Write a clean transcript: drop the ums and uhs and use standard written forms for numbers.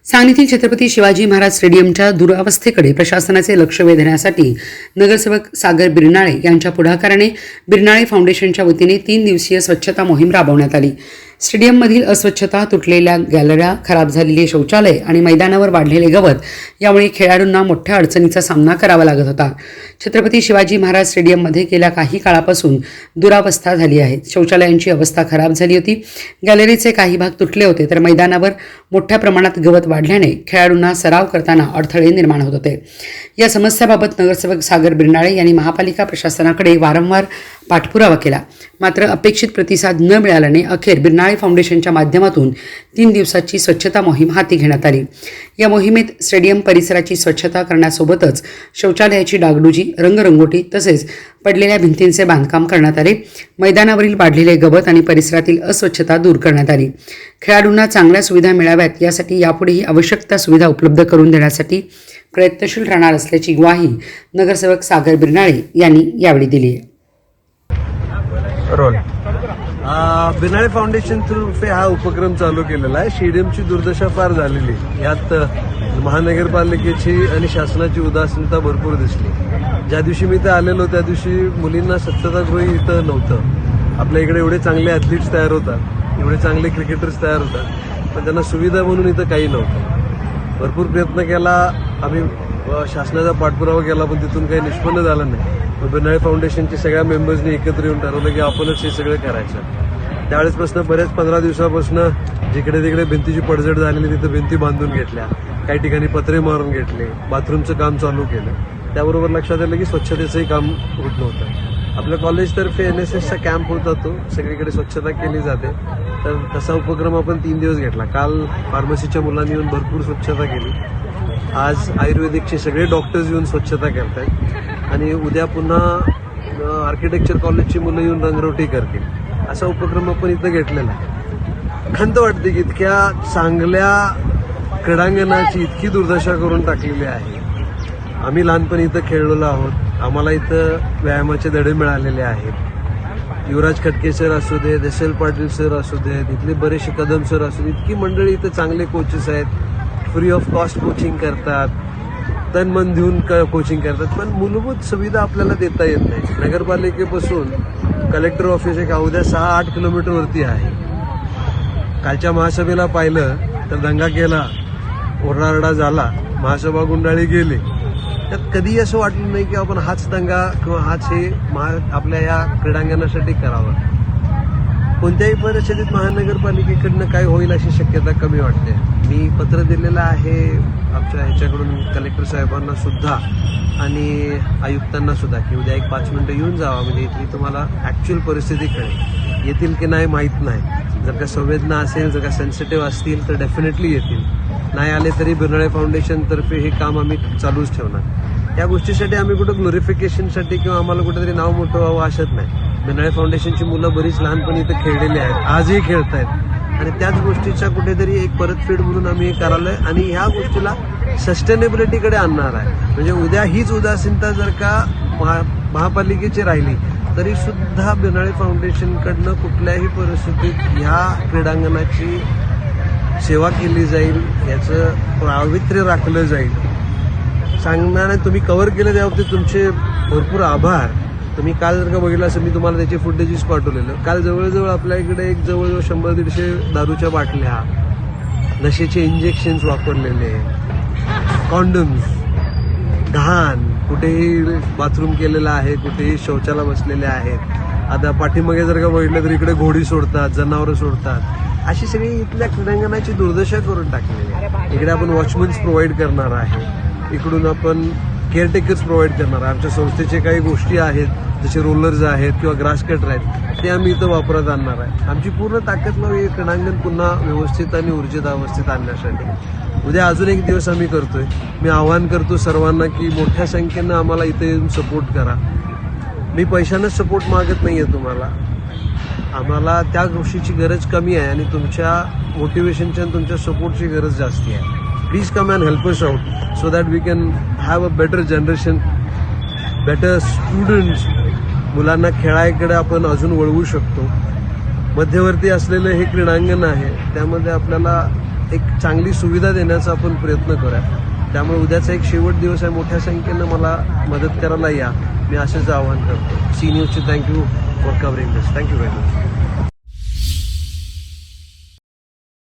सांगलीतील छत्रपती शिवाजी महाराज स्टेडियमच्या दुरावस्थेकडे प्रशासनाचे लक्ष वेधण्यासाठी नगरसेवक सागर बिरनाळे यांच्या पुढाकाराने बिरनाळे फाउंडेशनच्या वतीने 3 दिवसीय स्वच्छता मोहीम राबवण्यात आली। स्टेडियममधील अस्वच्छता, तुटलेल्या गॅलऱ्या, खराब झालेले शौचालय आणि मैदानावर वाढलेले गवत यामुळे खेळाडूंना मोठ्या अडचणीचा सामना करावा लागत होता। छत्रपती शिवाजी महाराज स्टेडियममध्ये गेल्या काही काळापासून दुरावस्था झाली आहे। शौचालयांची अवस्था खराब झाली होती, गॅलरीचे काही भाग तुटले होते, तर मैदानावर मोठ्या प्रमाणात गवत वाढल्याने खेळाडूंना सराव करताना अडथळे निर्माण होत होते। या समस्याबाबत नगरसेवक सागर बिरनाळे यांनी महापालिका प्रशासनाकडे वारंवार पाठपुरावा केला, मात्र अपेक्षित प्रतिसाद न मिळाल्याने अखेर बिरनाळे फाउंडेशनच्या माध्यमातून 3 दिवसाची स्वच्छता मोहीम हाती घेण्यात आली। या मोहिमेत स्टेडियम परिसराची स्वच्छता करण्यासोबतच शौचालयाची डागडुजी, रंगरंगोटी तसेच पडलेल्या भिंतींचे बांधकाम करण्यात आले। मैदानावरील वाढलेले गवत आणि परिसरातील अस्वच्छता दूर करण्यात आली। खेळाडूंना चांगल्या सुविधा मिळाव्यात यासाठी यापुढेही आवश्यक त्या सुविधा उपलब्ध करून देण्यासाठी प्रयत्नशील राहणार असल्याची ग्वाही नगरसेवक सागर बिरनाळे यांनी यावेळी दिली आहे। बिरनाळे फाउंडेशन तर्फे हा उपक्रम चालू केलेला आहे। स्टेडियमची दुर्दशा फार झालेली, यात महानगरपालिकेची आणि शासनाची उदासीनता भरपूर दिसली। ज्या दिवशी मी इथं आलेलो त्या दिवशी मुलींना स्वच्छतागृह इथं नव्हतं। आपल्या इकडे एवढे चांगले ॲथलीट्स तयार होतात, एवढे चांगले क्रिकेटर्स तयार होतात, पण त्यांना सुविधा म्हणून इथं काही नव्हतं। भरपूर प्रयत्न केला आम्ही, शासनाचा पाठपुरावा केला, पण तिथून काही निष्पन्न झालं नाही। बिरनाळे फाउंडेशनच्या सगळ्या मेंबर्सनी एकत्र येऊन ठरवलं की आपणच हे सगळं करायचं। त्यावेळेसपासून बऱ्याच 15 दिवसापासून जिकडे तिकडे भिंतीची पडझड झालेली तिथं भिंती बांधून घेतल्या, काही ठिकाणी पत्रे मारून घेतले, बाथरूमचं काम चालू केलं। त्याबरोबर लक्षात आलं की स्वच्छतेचंही काम होत नव्हतं। आपल्या कॉलेजतर्फे NSSचा कॅम्प होता, तो सगळीकडे स्वच्छता केली जाते, तर तसा उपक्रम आपण 3 दिवस घेतला। काल फार्मसीच्या मुलांनी येऊन भरपूर स्वच्छता केली, आज आयुर्वेदिकचे सगळे डॉक्टर्स येऊन स्वच्छता करतात आणि उद्या पुन्हा आर्किटेक्चर कॉलेजची मुलं येऊन रंगरोटी करतील। असा उपक्रम आपण इथं घेतलेला आहे। खंत वाटते की इतक्या चांगल्या क्रीडांगणाची इतकी दुर्दशा करून टाकलेली आहे। आम्ही लहानपणी इथं खेळलेलो आहोत, आम्हाला इथं व्यायामाचे धडे मिळालेले आहेत। युवराज खटके सर असू दे, देसल पाटील सर असू दे, इथले बरेचसे कदम सर असू दे, इतकी मंडळी इथं चांगले कोचेस आहेत, फ्री ऑफ कॉस्ट कोचिंग करतात, तन मन देऊन कोचिंग करतात, पण मूलभूत सुविधा आपल्याला देता येत नाही। नगरपालिकेपासून कलेक्टर ऑफिस एक अवघ्या 6-8 किलोमीटरवरती आहे। कालच्या महासभेला पाहिलं तर दंगा केला, ओरडाओरडा झाला, महासभा गुंडाळी गेली। त्यात कधी असं वाटलं नाही की आपण हाच दंगा किंवा हाच हे आपल्या या क्रीडांगणासाठी करावं। कोणत्याही परिस्थितीत महानगरपालिकेकडनं काय होईल अशी शक्यता कमी वाटते। मी पत्र दिलेलं आहे आमच्या ह्याच्याकडून कलेक्टर साहेबांना सुद्धा आणि आयुक्तांना सुद्धा की उद्या 5 मिनिटं येऊन जावा, म्हणजे इथली तुम्हाला ॲक्च्युअल परिस्थिती कळेल। येतील की नाही माहीत नाही, जर का संवेदना असेल, जर का सेन्सिटिव्ह असतील तर डेफिनेटली येतील, नाही आले तरी बिरनाळे फाउंडेशनतर्फे हे काम आम्ही चालूच ठेवणार। या गोष्टीसाठी आम्ही कुठं ग्लोरिफिकेशनसाठी किंवा आम्हाला कुठेतरी नाव मोठं व्हावं असत नाही। बिरनाळे फाउंडेशनची मुलं बरीच लहानपणी इथं खेळलेली आहेत, आजही खेळत आहेत आणि त्याच गोष्टीचा कुठेतरी एक परतफेड म्हणून आम्ही हे करालोय आणि ह्या गोष्टीला सस्टेनेबिलिटीकडे आणणार आहे। म्हणजे उद्या हीच उदासीनता जर का महापालिकेची राहिली तरी सुद्धा बिरनाळे फाउंडेशनकडनं कुठल्याही परिस्थितीत ह्या क्रीडांगणाची सेवा केली जाईल, याचं पावित्र्य राखलं जाईल। सांगणार नाही, तुम्ही कव्हर केलं त्याबाबतीत तुमचे भरपूर आभार। तुम्ही काल जर का बघितलं असं, मी तुम्हाला त्याचे फुटेजेस पाठवलेलं। काल जवळजवळ आपल्या इकडे जवळजवळ 100-150 दारूच्या बाटल्या, नशेचे इंजेक्शन्स वापरलेले, कॉन्डम्स, घाण, कुठेही बाथरूम केलेलं आहे, कुठेही शौचाला बसलेले आहेत। आता पाठीमागे जर का बघितलं तर इकडे घोडी सोडतात, जनावरं सोडतात, अशी सगळी इथल्या क्रीडांगणाची दुर्दशा करून टाकलेली आहे। इकडे आपण वॉचमन्स प्रोव्हाइड करणार आहे, इकडून आपण केअरटेकर्स प्रोव्हाइड करणार आहे। आमच्या संस्थेचे काही गोष्टी आहेत, जसे रोलर्स आहेत किंवा ग्रास कटर आहेत, ते आम्ही इथं वापरात आणणार आहे। आमची पूर्ण ताकद लावून हे क्रीडांगण पुन्हा व्यवस्थित आणि ऊर्जित अवस्थेत आणण्यासाठी उद्या अजून एक दिवस आम्ही करतोय। मी आवाहन करतो सर्वांना की मोठ्या संख्येनं आम्हाला इथे येऊन सपोर्ट करा। मी पैशानंच सपोर्ट मागत नाहीये तुम्हाला, आम्हाला त्या गोष्टीची गरज कमी आहे आणि तुमच्या मोटिवेशनच्या आणि तुमच्या सपोर्टची गरज जास्ती आहे। Please come and help us out so that we can have a better generation, better students. मुलांना खेळाकडे आपण अजून वळवू शकतो। मध्यवर्ती असलेलं हे क्रीडांगण आहे, त्यामध्ये आपल्याला एक चांगली सुविधा देण्याचा आपण प्रयत्न करूया. त्यामुळे उद्याचा एक शेवट दिवस आहे. मोठ्या संख्येनं मला मदत करायला या, मी असंच आवाहन करतो. सी न्यूजचे thank you for covering this. Thank you very much.